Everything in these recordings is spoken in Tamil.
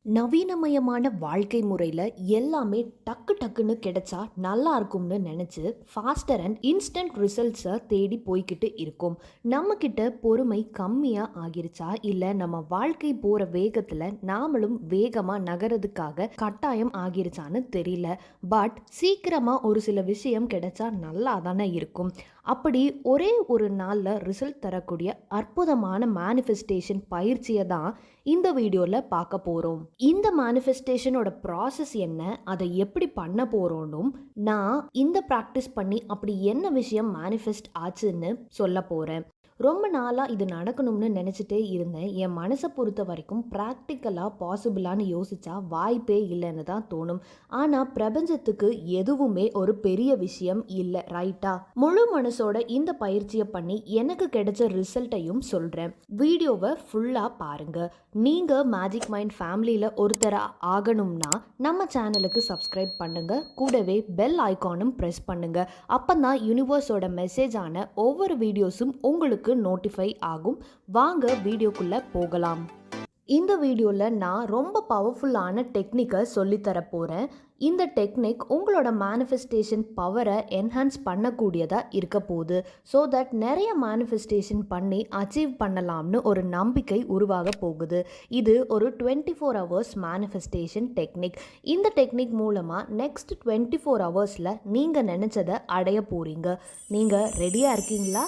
நவீனமயமான வாழ்க்கை முறையில் எல்லாமே டக்கு டக்குன்னு கிடைச்சா நல்லா இருக்கும்னு நினச்சி ஃபாஸ்டர் அண்ட் இன்ஸ்டன்ட் ரிசல்ட்ஸை தேடி போய்கிட்டு இருக்கோம். நம்மக்கிட்ட பொறுமை கம்மியாக ஆகிருச்சா இல்லை நம்ம வாழ்க்கை போகிற வேகத்தில் நாமளும் வேகமாக நகரதுக்காக கட்டாயம் ஆகிருச்சான்னு தெரியல. பட் சீக்கிரமாக ஒரு சில விஷயம் கிடைச்சா நல்லா தானே இருக்கும். அப்படி ஒரே ஒரு நாளில் ரிசல்ட் தரக்கூடிய அற்புதமான மேனிஃபெஸ்டேஷன் பயிற்சியை தான் இந்த வீடியோவில் பார்க்க போகிறோம். இந்த மேனிஃபெஸ்டேஷனோட ப்ராசஸ் என்ன, அதை எப்படி பண்ண போகிறோன்னும் நான் இந்த ப்ராக்டிஸ் பண்ணி அப்படி என்ன விஷயம் மேனிஃபெஸ்ட் ஆச்சுன்னு சொல்ல போகிறேன். ரொம்ப நாளாக இது நடக்கணும்னு நினச்சிட்டே இருந்தேன். என் மனசை பொறுத்த வரைக்கும் ப்ராக்டிக்கலாக பாசிபிளான்னு யோசிச்சா வாய்ப்பே இல்லைன்னு தான் தோணும். ஆனால் பிரபஞ்சத்துக்கு எதுவுமே ஒரு பெரிய விஷயம் இல்லை, ரைட்டா? முழு மனசோட இந்த பயிற்சியை பண்ணி எனக்கு கிடைச்ச ரிசல்ட்டையும் சொல்கிறேன். வீடியோவை ஃபுல்லாக பாருங்கள். நீங்கள் மேஜிக் மைண்ட் ஃபேமிலியில் ஒருத்தராக ஆகணும்னா நம்ம சேனலுக்கு சப்ஸ்கிரைப் பண்ணுங்கள். கூடவே பெல் ஐக்கானும் ப்ரெஸ் பண்ணுங்கள். அப்போ தான் யூனிவர்ஸோட மெசேஜான ஒவ்வொரு வீடியோஸும் உங்களுக்கு நோட்டிஃபை ஆகும். வாங்க வீடியோக்குள்ள போகலாம். இந்த வீடியோவில் நான் ரொம்ப பவர்ஃபுல்லான டெக்னிக்கை சொல்லித்தர போகிறேன். இந்த டெக்னிக் உங்களோட மேனிஃபெஸ்டேஷன் பவரை என்ஹான்ஸ் பண்ணக்கூடியதாக இருக்க போகுது. ஸோ தட் நிறைய மேனிஃபெஸ்டேஷன் பண்ணி அச்சீவ் பண்ணலாம்னு ஒரு நம்பிக்கை உருவாக போகுது. இது ஒரு 24 hours மேனிஃபெஸ்டேஷன் டெக்னிக். இந்த டெக்னிக் மூலமாக நெக்ஸ்ட் 24 hours நீங்கள் நினச்சதை அடைய போகிறீங்க. நீங்கள் ரெடியாக இருக்கீங்களா?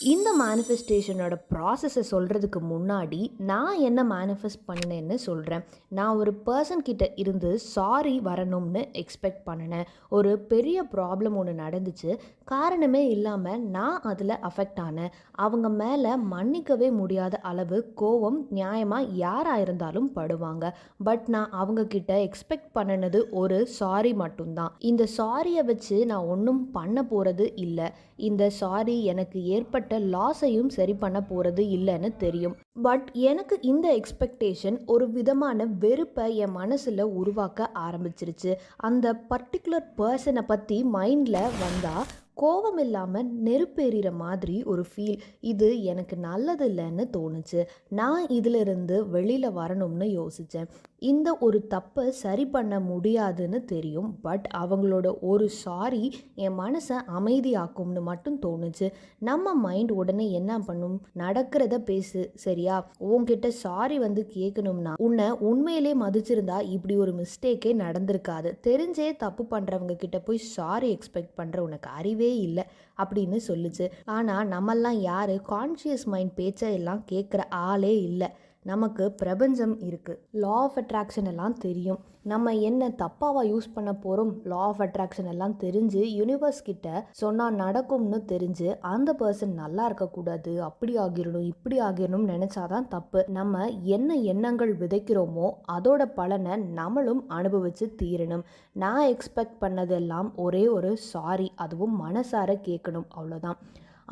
இந்த மேனிஃபெஸ்டேஷனோட ப்ராசஸை சொல்கிறதுக்கு முன்னாடி நான் என்ன மேனிஃபெஸ்ட் பண்ணினேன்னு சொல்கிறேன். நான் ஒரு பர்சன் கிட்ட இருந்து சாரி வரணும்னு எக்ஸ்பெக்ட் பண்ணினேன். ஒரு பெரிய ப்ராப்ளம் ஒன்று நடந்துச்சு. காரணமே இல்லாமல் நான் அதில் அஃபெக்ட் ஆனேன். அவங்க மேலே மன்னிக்கவே முடியாத அளவு கோவம் நியாயமாக யாராக இருந்தாலும் படுவாங்க. பட் நான் அவங்கக்கிட்ட எக்ஸ்பெக்ட் பண்ணினது ஒரு சாரி மட்டும்தான். இந்த சாரியை வச்சு நான் ஒன்றும் பண்ண போகிறது இல்லை. இந்த சாரி எனக்கு ஏற்பட்ட லாஸையும் சரி பண்ண போகிறது இல்லைன்னு தெரியும். பட் எனக்கு இந்த எக்ஸ்பெக்டேஷன் ஒரு விதமான வெறுப்பை என் மனசில் உருவாக்க ஆரம்பிச்சிருச்சு. அந்த பர்டிகுலர் பர்சனை பற்றி மைண்டில் வந்தால் கோபம் இல்லாமல் நெருப்பேறிற மாதிரி ஒரு ஃபீல். இது எனக்கு நல்லது இல்லைன்னு தோணுச்சு. நான் இதிலிருந்து வெளியில் வரணும்னு யோசித்தேன். இந்த ஒரு தப்பை சரி பண்ண முடியாதுன்னு தெரியும். பட் அவங்களோட ஒரு சாரி என் மனசை அமைதியாக்கும்னு மட்டும் தோணுச்சு. நம்ம மைண்ட் உடனே என்ன பண்ணும்? நடக்கிறத பேசு, சரியா? உன்கிட்ட சாரி கேட்கணும்னா உன்னை உண்மையிலே மதிச்சிருந்தா இப்படி ஒரு மிஸ்டேக்கே நடந்திருக்காது. தெரிஞ்சே தப்பு பண்ணுறவங்க கிட்ட போய் சாரி எக்ஸ்பெக்ட் பண்ணுற உனக்கு அறிவே இல்லை அப்படின்னு சொல்லுச்சு. ஆனால் நம்மெல்லாம் யார் கான்ஷியஸ் மைண்ட் பேச்சை எல்லாம் கேட்குற ஆளே இல்லை. நமக்கு பிரபஞ்சம் இருக்குது, லா ஆஃப் அட்ராக்ஷன் எல்லாம் தெரியும். நம்ம என்ன தப்பாவா யூஸ் பண்ண போகிறோம்? லா ஆஃப் அட்ராக்ஷன் எல்லாம் தெரிஞ்சு யூனிவர்ஸ் கிட்ட சொன்னால் நடக்கும்னு தெரிஞ்சு அந்த பர்சன் நல்லா இருக்கக்கூடாது, அப்படி ஆகிடணும் இப்படி ஆகிடணும்னு நினச்சாதான் தப்பு. நம்ம என்ன எண்ணங்கள் விதைக்கிறோமோ அதோட பலனை நம்மளும் அனுபவித்து தீரணும். நான் எக்ஸ்பெக்ட் பண்ணதெல்லாம் ஒரே ஒரு சாரி, அதுவும் மனசார கேட்கணும், அவ்வளோதான்.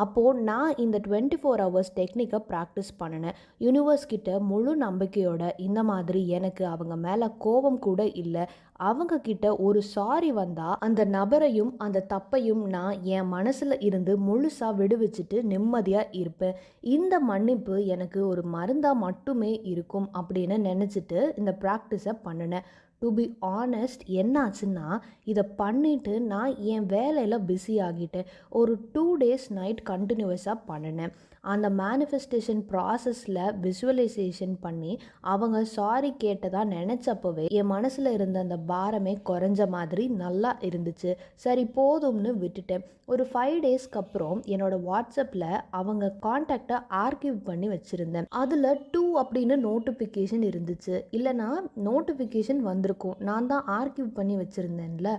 அப்போது நான் இந்த 24 hours டெக்னிக்கை ப்ராக்டிஸ் பண்ணினேன். யூனிவர்ஸ் கிட்ட முழு நம்பிக்கையோட இந்த மாதிரி எனக்கு அவங்க மேலே கோபம் கூட இல்லை. அவங்க கிட்ட ஒரு சாரி வந்தால் அந்த நபரையும் அந்த தப்பையும் நான் என் மனசில் இருந்து முழுசாக விடுவிச்சுட்டு நிம்மதியாக இருப்பேன். இந்த மன்னிப்பு எனக்கு ஒரு மருந்தாக மட்டுமே இருக்கும் அப்படின்னு நினச்சிட்டு இந்த ப்ராக்டிஸை பண்ணினேன். டு பி ஆனஸ்ட், என்னாச்சுன்னா இதை பண்ணிவிட்டு நான் என் வேலையில் பிஸி ஆகிட்டேன். ஒரு 2 days நைட் கண்டினியூஸாக பண்ணினேன். அந்த மேனிஃபெஸ்டேஷன் ப்ராசஸில் விசுவலைசேஷன் பண்ணி அவங்க சாரி கேட்டதாக நினச்சப்பவே என் மனசில் இருந்த அந்த பாரமே குறைஞ்ச மாதிரி நல்லா இருந்துச்சு. சரி போதும்னு விட்டுட்டேன். ஒரு 5 daysக்கு அப்புறம் என்னோடய வாட்ஸ்அப்பில் அவங்க கான்டாக்டை ஆர்கிவ் பண்ணி வச்சுருந்தேன். அதில் 2 அப்படின்னு நோட்டிஃபிகேஷன் இருந்துச்சு. இல்லைனா நோட்டிஃபிகேஷன் வந்திருக்கும், நான் தான் ஆர்கிவ் பண்ணி வச்சுருந்தேன்ல.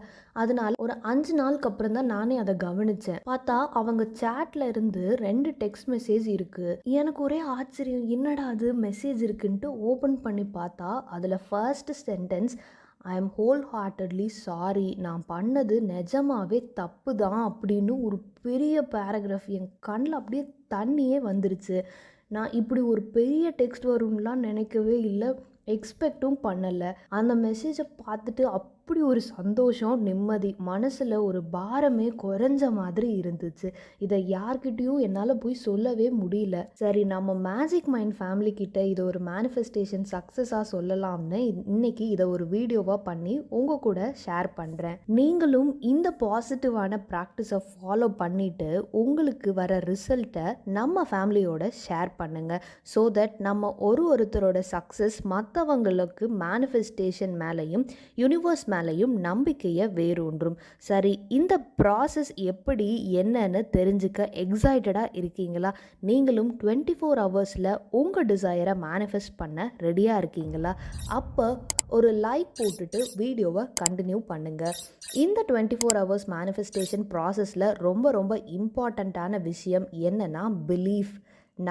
அதனால ஒரு 5 நாளுக்கு அப்புறம் தான் நானே அதை கவனித்தேன். பார்த்தா அவங்க சேட்டில் இருந்து 2 டெக்ஸ்ட் மெசேஜ் இருக்கு. எனக்கு ஒரே ஆச்சரியம், என்னடா அது மெசேஜ் இருக்குன்ட்டு ஓப்பன் பண்ணி பார்த்தா அதில் first sentence, I am whole heartedly sorry, நான் பண்ணது நிஜமாவே தப்பு தான் அப்படின்னு ஒரு பெரிய பேராகிராஃப். என் கண்ணில் அப்படியே தண்ணியே வந்துருச்சு. நான் இப்படி ஒரு பெரிய டெக்ஸ்ட் வரும்லாம் நினைக்கவே இல்லை, எக்ஸ்பெக்டும் பண்ணலை. அந்த மெசேஜை பார்த்துட்டு அப்படி ஒரு சந்தோஷம், நிம்மதி. மனசில் ஒரு பாரமே குறைஞ்ச மாதிரி இருந்துச்சு. இதை யார்கிட்டயும் என்னால் போய் சொல்லவே முடியல. சரி, நம்ம மேஜிக் மைண்ட் ஃபேமிலி கிட்ட இதை ஒரு மேனிஃபெஸ்டேஷன் சக்ஸஸாக சொல்லலாம்னு இன்னைக்கு இதை ஒரு வீடியோவாக பண்ணி உங்கள் கூட ஷேர் பண்ணுறேன். நீங்களும் இந்த பாசிட்டிவான ப்ராக்டிஸை ஃபாலோ பண்ணிவிட்டு உங்களுக்கு வர ரிசல்ட்டை நம்ம ஃபேமிலியோட ஷேர் பண்ணுங்கள். ஸோ தட் நம்ம ஒருத்தரோட சக்ஸஸ் மற்றவங்களுக்கு மேனிஃபெஸ்டேஷன் மேலேயும் யூனிவர்ஸ் மேலேயும் நம்பிக்கையை வேரூன்றும். சரி, இந்த ப்ராசஸ் எப்படி என்னன்னு தெரிஞ்சுக்க எக்ஸைட்டடாக இருக்கீங்களா? நீங்களும் 24 ஹவர்ஸில் உங்கள் டிசைரை மேனிஃபெஸ்ட் பண்ண ரெடியாக இருக்கீங்களா? அப்போ ஒரு லைக் போட்டுட்டு வீடியோவை கண்டினியூ பண்ணுங்கள். இந்த 24 ஹவர்ஸ் மேனிஃபெஸ்டேஷன் ப்ராசஸில் ரொம்ப இம்பார்ட்டண்ட்டான விஷயம் என்னன்னா பிலீஃப்,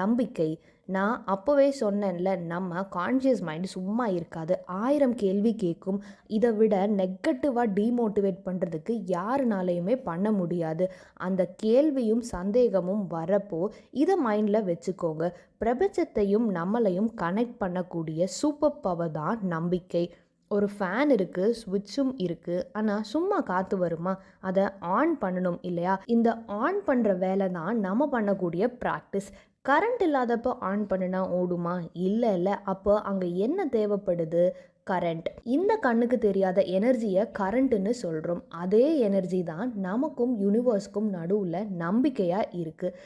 நம்பிக்கை. நான் அப்போவே சொன்னேன்ல, நம்ம கான்ஷியஸ் மைண்ட் சும்மா இருக்காது, 1000 கேள்வி கேட்கும். இதை விட நெகட்டிவாக டீமோட்டிவேட் பண்ணுறதுக்கு யாருனாலையுமே பண்ண முடியாது. அந்த கேள்வியும் சந்தேகமும் வரப்போ இதை மைண்டில் வச்சுக்கோங்க. பிரபஞ்சத்தையும் நம்மளையும் கனெக்ட் பண்ணக்கூடிய சூப்பர் பவர் தான் நம்பிக்கை. ஒரு ஃபேன் இருக்குது, ஸ்விட்சும் இருக்குது, ஆனால் சும்மா காற்று வருமா? அதை ஆன் பண்ணணும் இல்லையா? இந்த ஆன் பண்ணுற வேலை தான் நம்ம பண்ணக்கூடிய ப்ராக்டிஸ். கரண்ட் இல்லாதப்போ ஆன் பண்ணினா ஓடுமா? இல்லை. அப்போ அங்கே என்ன தேவைப்படுது? கரண்ட். இந்த கண்ணுக்கு தெரியாத எனர்ஜியை கரண்ட்டுன்னு சொல்கிறோம். அதே எனர்ஜி தான் நமக்கும் யூனிவர்ஸ்க்கும் நடுவில் நம்பிக்கையாக இருக்குது.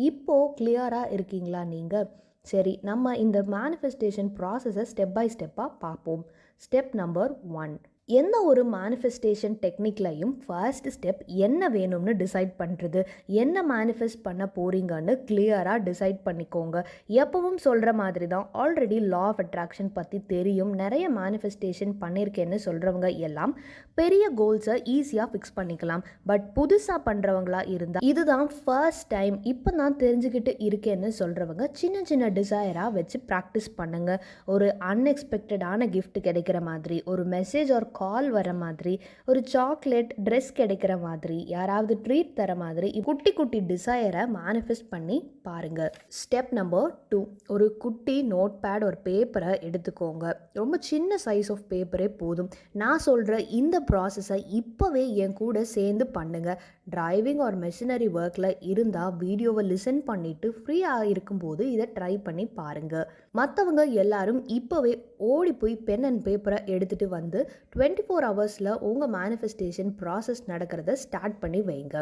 இப்போது கிளியராக இருக்கீங்களா நீங்கள்? சரி, நம்ம இந்த மேனிஃபெஸ்டேஷன் ப்ராசஸை ஸ்டெப் பை ஸ்டெப்பாக பார்ப்போம். Step number 1. எந்த ஒரு மேனிஃபெஸ்டேஷன் டெக்னிக்லையும் ஃபர்ஸ்ட் ஸ்டெப் என்ன வேணும்னு டிசைட் பண்ணுறது. என்ன மேனிஃபெஸ்ட் பண்ண போகிறீங்கன்னு கிளியராக டிசைட் பண்ணிக்கோங்க. எப்பவும் சொல்கிற மாதிரி தான், ஆல்ரெடி லா ஆஃப் அட்ராக்ஷன் பற்றி தெரியும், நிறைய மேனிஃபெஸ்டேஷன் பண்ணியிருக்கேன்னு சொல்கிறவங்க எல்லாம் பெரிய கோல்ஸை ஈஸியாக ஃபிக்ஸ் பண்ணிக்கலாம். பட் புதுசாக பண்ணுறவங்களா இருந்தால், இதுதான் ஃபர்ஸ்ட் டைம் இப்போ நான் தெரிஞ்சுக்கிட்டு இருக்கேன்னு சொல்கிறவங்க சின்ன டிசைராக வச்சு ப்ராக்டிஸ் பண்ணுங்கள். ஒரு அன்எக்ஸ்பெக்டடான கிஃப்ட் கிடைக்கிற மாதிரி, ஒரு மெசேஜ் ஒரு கால் வர மாதிரி, ஒரு சாக்லேட், ட்ரெஸ் கிடைக்கிற மாதிரி, யாராவது ட்ரீட் தர மாதிரி குட்டி டிசைரை மேனிஃபெஸ்ட் பண்ணி பாருங்க. Step number 2. ஒரு குட்டி நோட் பேட், ஒரு பேப்பரை எடுத்துக்கோங்க. ரொம்ப சின்ன சைஸ் ஆஃப் பேப்பரே போதும். நான் சொல்கிற இந்த ப்ராசஸை இப்போவே என் கூட சேர்ந்து பண்ணுங்க. டிரைவிங் ஒரு மெஷினரி ஒர்க்கில் இருந்தால் வீடியோவை லிசன் பண்ணிவிட்டு ஃப்ரீயாக இருக்கும்போது இதை ட்ரை பண்ணி பாருங்கள். மற்றவங்க எல்லாரும் இப்போவே ஓடி போய் பென் அண்ட் பேப்பரை எடுத்துகிட்டு வந்து 24 ஹவர்ஸில் உங்கள் மேனிஃபெஸ்டேஷன் ப்ராசஸ் நடக்கிறத ஸ்டார்ட் பண்ணி வைங்க.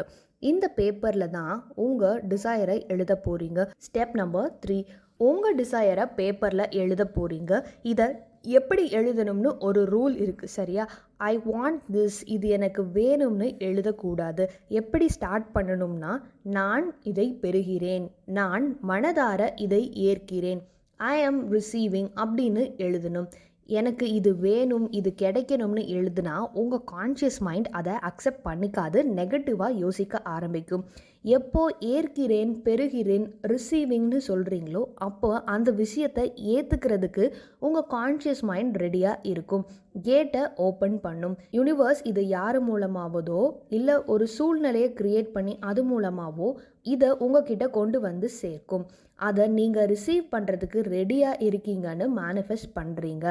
இந்த பேப்பரில் தான் உங்கள் டிசைரை எழுத போகிறீங்க. Step number 3. உங்கள் டிசைரை பேப்பரில் எழுத போகிறீங்க. இதை எப்படி எழுதணும்னு ஒரு ரூல் இருக்குது, சரியா? ஐ வாண்ட் திஸ், இது எனக்கு வேணும்னு எழுதக்கூடாது. எப்படி ஸ்டார்ட் பண்ணணும்னா, நான் இதை பெறுகிறேன், நான் மனதார இதை ஏற்கிறேன், ஐ ஆம் ரிசீவிங் அப்படின்னு எழுதணும். எனக்கு இது வேணும், இது கிடைக்கணும்னு எழுதுனா உங்கள் கான்ஷியஸ் மைண்ட் அதை அக்செப்ட் பண்ணிக்காது, நெகட்டிவாக யோசிக்க ஆரம்பிக்கும். எப்போ ஏற்கிறேன், பெறுகிறேன், ரிசீவிங்னு சொல்கிறீங்களோ அப்போ அந்த விஷயத்தை ஏற்றுக்கிறதுக்கு உங்கள் கான்ஷியஸ் மைண்ட் ரெடியாக இருக்கும். கேட்டை ஓப்பன் பண்ணும். யூனிவர்ஸ் இது யார் மூலமாவதோ இல்லை ஒரு சூழ்நிலையை க்ரியேட் பண்ணி அது மூலமாகவோ இதை உங்ககிட்ட கொண்டு வந்து சேர்க்கும். அதை நீங்கள் ரிசீவ் பண்ணுறதுக்கு ரெடியாக இருக்கீங்கன்னு மேனிஃபெஸ்ட் பண்ணுறீங்க.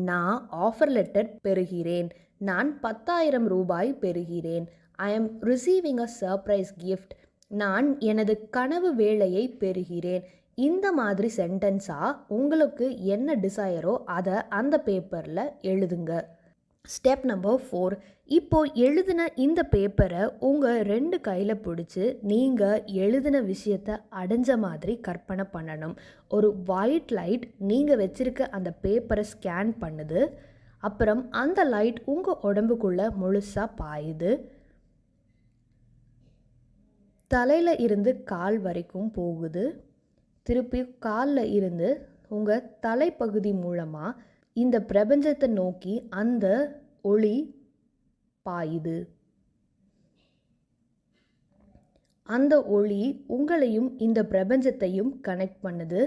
நான் ஆஃபர் லெட்டர் பெறுகிறேன், நான் 10,000 ரூபாய் பெறுகிறேன், ஐ ஆம் ரிசீவிங் அ சர்ப்ரைஸ் கிஃப்ட், நான் எனது கனவு வேலையை பெறுகிறேன். இந்த மாதிரி சென்டென்ஸாக உங்களுக்கு என்ன டிசையரோ அதை அந்த பேப்பரில் எழுதுங்க. Step number 4. இப்போ எழுதின இந்த பேப்பரை உங்கள் 2 கையில் பிடிச்சி நீங்கள் எழுதின விஷயத்தை அடைஞ்ச மாதிரி கற்பனை பண்ணணும். ஒரு ஒயிட் லைட் நீங்கள் வச்சிருக்க அந்த பேப்பரை ஸ்கேன் பண்ணுது. அப்புறம் அந்த லைட் உங்கள் உடம்புக்குள்ளே முழுசாக பாயுது. தலையில் இருந்து கால் வரைக்கும் போகுது. திருப்பி காலில் இருந்து உங்கள் தலைப்பகுதி மூலமாக இந்த பிரபஞ்சத்தை நோக்கி அந்த ஒளி பாயுது. அந்த ஒளி உங்களையும் இந்த பிரபஞ்சத்தையும் கனெக்ட் பண்ணுது.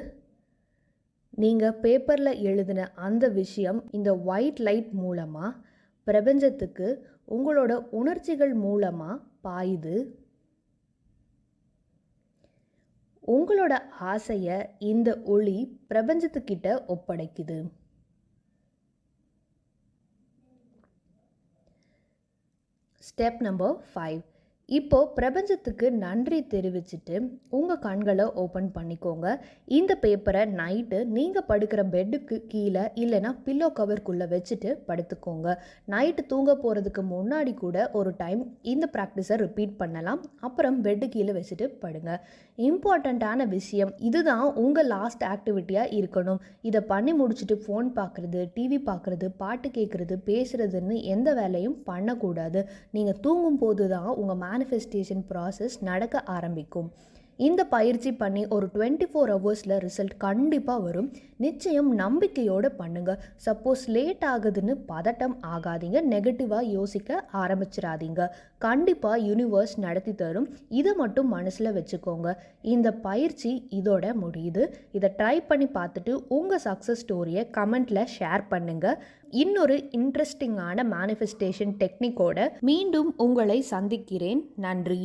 நீங்கள் பேப்பரில் எழுதின அந்த விஷயம் இந்த ஒயிட் லைட் மூலமாக பிரபஞ்சத்துக்கு உங்களோட உணர்ச்சிகள் மூலமாக பாயுது. உங்களோட ஆசையை இந்த ஒளி பிரபஞ்சத்துக்கிட்ட ஒப்படைக்குது. Step number 5. இப்போ பிரபஞ்சத்துக்கு நன்றி தெரிவிச்சுட்டு உங்கள் கண்களை ஓப்பன் பண்ணிக்கோங்க. இந்த பேப்பரை நைட்டு நீங்கள் படுக்கிற பெட்டுக்கு கீழே இல்லைனா பில்லோ கவர்க்குள்ளே வச்சுட்டு படுத்துக்கோங்க. நைட்டு தூங்க போகிறதுக்கு முன்னாடி கூட ஒரு டைம் இந்த ப்ராக்டிஸை ரிப்பீட் பண்ணலாம். அப்புறம் பெட்டு கீழே வச்சுட்டு படுங்க. இம்பார்ட்டண்ட்டான விஷயம், இதுதான் உங்கள் லாஸ்ட் ஆக்டிவிட்டியாக இருக்கணும். இதை பண்ணி முடிச்சுட்டு ஃபோன் பார்க்குறது, டிவி பார்க்குறது, பாட்டு கேட்குறது, பேசுகிறதுன்னு எந்த வேலையும் பண்ணக்கூடாது. நீங்கள் தூங்கும் போது தான் உங்கள் மேனிஃபெஸ்டேஷன் ப்ராசஸ் நடக்க ஆரம்பிக்கும். இந்த பயிற்சி பண்ணி ஒரு 24 ஹவர்ஸில் ரிசல்ட் கண்டிப்பாக வரும். நிச்சயம் நம்பிக்கையோடு பண்ணுங்கள். சப்போஸ் லேட் ஆகுதுன்னு பதட்டம் ஆகாதீங்க, நெகட்டிவாக யோசிக்க ஆரம்பிச்சிடாதீங்க. கண்டிப்பாக யூனிவர்ஸ் நடத்தி தரும். இதை மட்டும் மனசில் வச்சுக்கோங்க. இந்த பயிற்சி இதோட முடியுது. இதை ட்ரை பண்ணி பார்த்துட்டு உங்கள் சக்ஸஸ் ஸ்டோரியை கமெண்ட்டில் ஷேர் பண்ணுங்கள். இன்னொரு இன்ட்ரெஸ்டிங்கான மேனிஃபெஸ்டேஷன் டெக்னிக்கோட மீண்டும் உங்களை சந்திக்கிறேன். நன்றி.